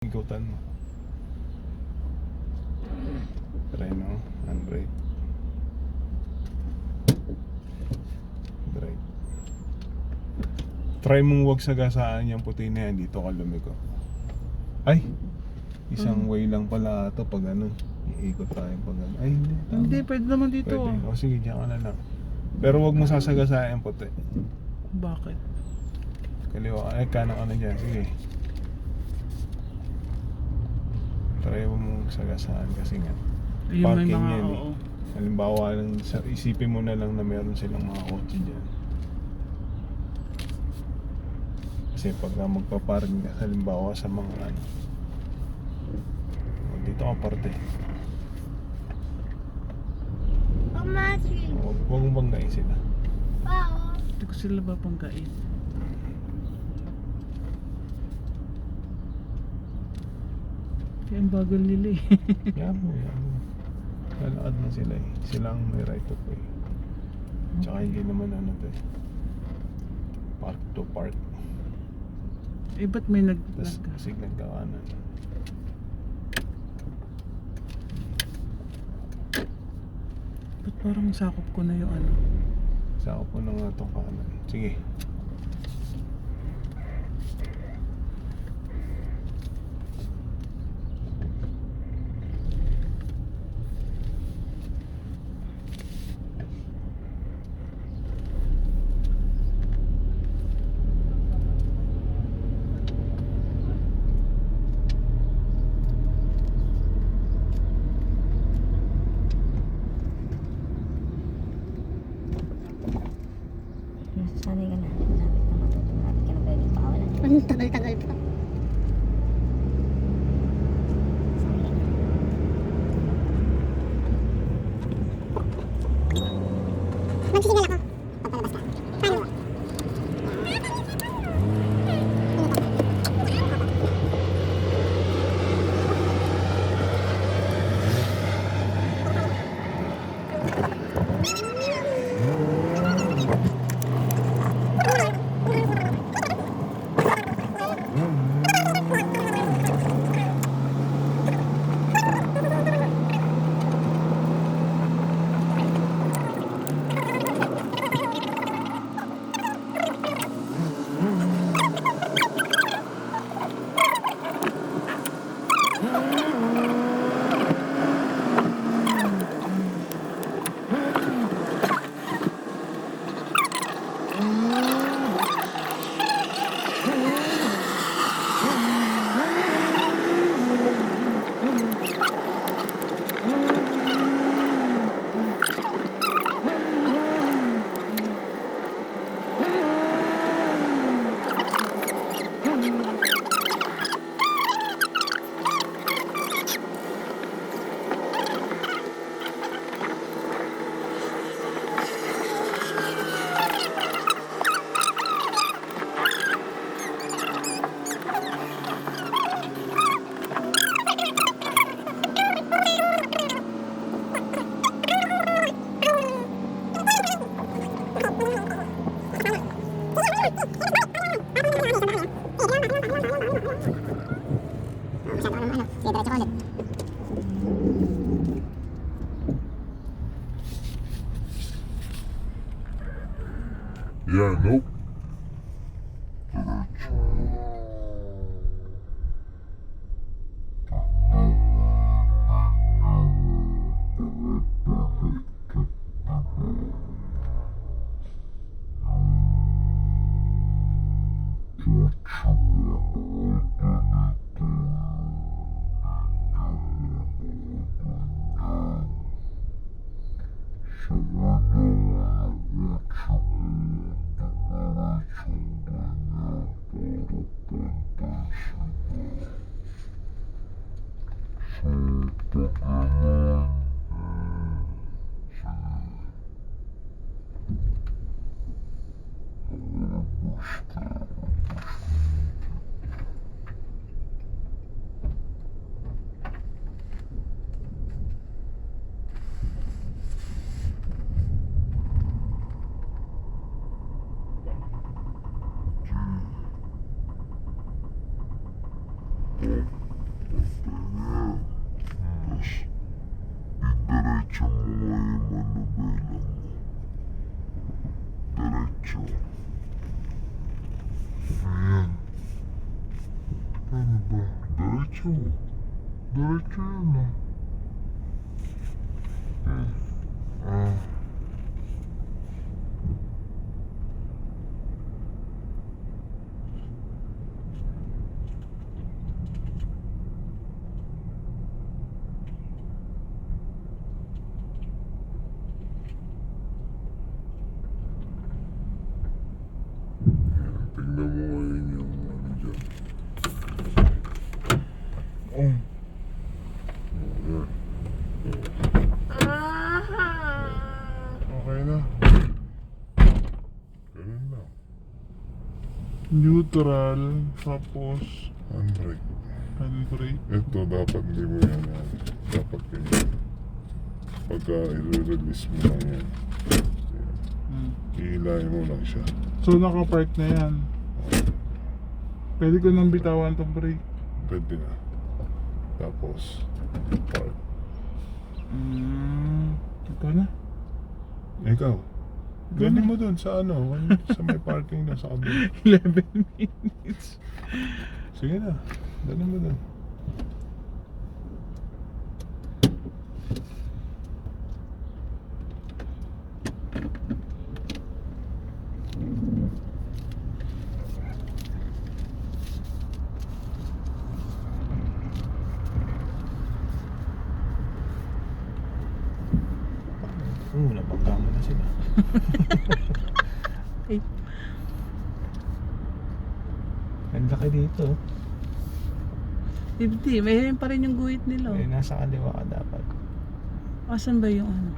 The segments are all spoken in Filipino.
Igutan mo. Try mo. Handbrake. Brake. Try mong wag sagasaan yung puti na yan. Dito ka lumiko. Ay! Isang way lang pala ito pag ano. Iikot tayo pag ano. Ay hindi. Tama. Hindi, pwede naman dito. Pwede. O sige, diyan ka na lang. Pero wag mo sasagasaan yung puti. Bakit? Kaliwa. Ay, kanan ka na dyan. Sige. Try mo mong sagasaan kasi nga. Yung may Parking mga, yan eh. oo. Halimbawa, isipin mo na lang na meron silang mga kotse dyan. Kasi pagka magpaparking ka, halimbawa sa mga ano, dito ka parte. Huwag mong banggain sila. Hindi ko sila babanggain. Kaya ang bagal nila eh. Yan mo. Lalakad na sila eh. Sila ang may right of way. Tsaka hindi naman ano to eh. Park to park. Eh ba't may Tapos kasi nagkakanan. Ba't parang sakop ko na yung ano? Sakop mo na nga itong kanan. Sige. Sanay ka na. Malapit na matuto. Malapit ka na pwede pakawalan. Ang tagal-tagal pa. Magsisingal ako. Pagpalabas ka. Paano mo? Yeah, nope. Diretso. Diretso yan ah. Tingnan mo ngayon yung ano dyan. Oh. Ayan. Okay na. Ganun lang. Neutral, tapos Handbrake. handbrake. Ito dapat hindi mo yan. Dapat ganyan. Pagka i-release mo lang yan. Ihilahin mo lang siya. So naka-park na yan. Pwede ko nang bitawan itong brake. Pwede na. Tapos, park. Ikaw na. Ikaw. Galing mo dun sa ano, sa may parking na sa kabila. 11 minutes. Sige na. Galing mo dun. Napagkama na sila. Ay, Ang laki dito. 50. May pa rin yung guhit nila. Eh, nasa kaliwa ka dapat. Asan ba yung ano?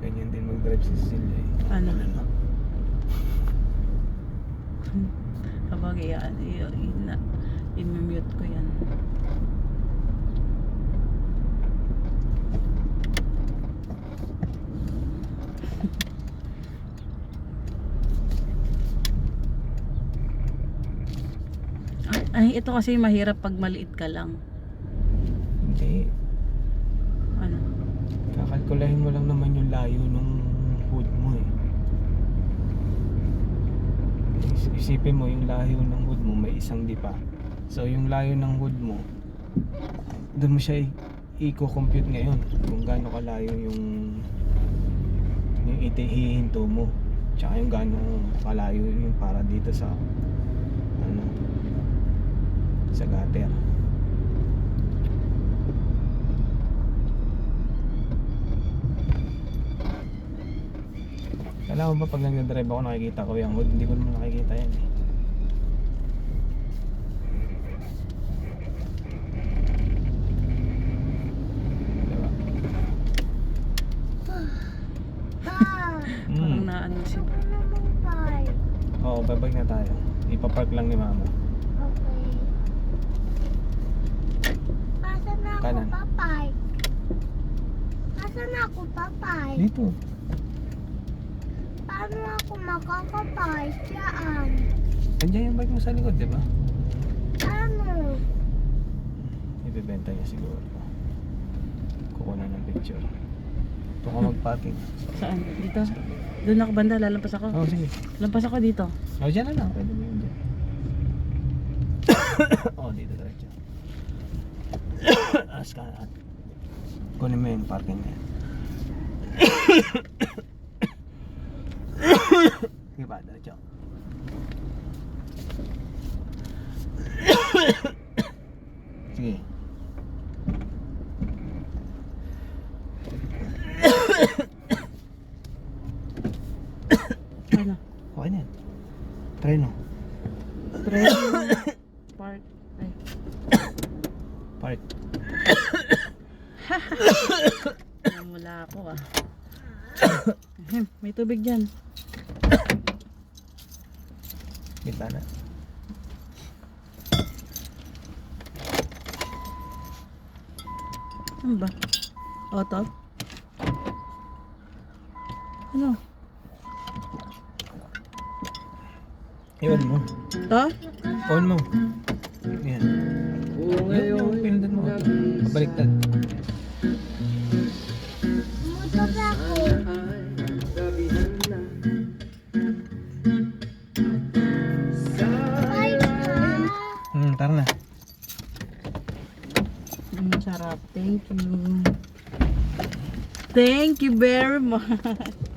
Ganyan din mag-drive si Cecilia eh. Ano? Kapag i-mute ko yan. Ay, ito kasi mahirap pag maliit ka lang. Hindi. Ano? Kakalkulahin mo lang naman yung layo ng hood mo eh. Isipin mo yung layo ng hood mo may isang dipa. So yung layo ng hood mo, doon mo siya i-compute ngayon kung gaano kalayo yung hihinto mo. Tsaka yung gaano kalayo yung para dito sa ano sa gutter. Alam mo ba pag nagdadrive ako nakikita ko yung hood? Hindi ko naman nakikita yan eh. Diba? Parang naano siya. Oo, babag na tayo. Ipapark lang ni mama. Asan na ako Kanan. papark? Asan na ako papark? Dito. Paano ako makakapark dyan? Andiyan yung bike mo sa likod, di ba? Ano? Ibebenta niya siguro. Kukuha ng picture. Ito ka mag-parking. Saan? Dito? Doon ako banda, lalampas ako. Oo, sige. Lampas ako dito. O, dyan na lang. Pwede mo yun dyan. Oo, dito diretso. As ka. Kunin mo yung parking na yan. Sige pa, diretso. Sige. Ano? Okay na yan. Treno. Treno. Park. Ay. Park. Namula ako ah. May tubig dyan. Kita na. Ano ba? Auto? Ano? I-on mo. Ito? On mo. Yan. Yung pinindot mo. Baliktad. sarap. Thank you. Thank you very much.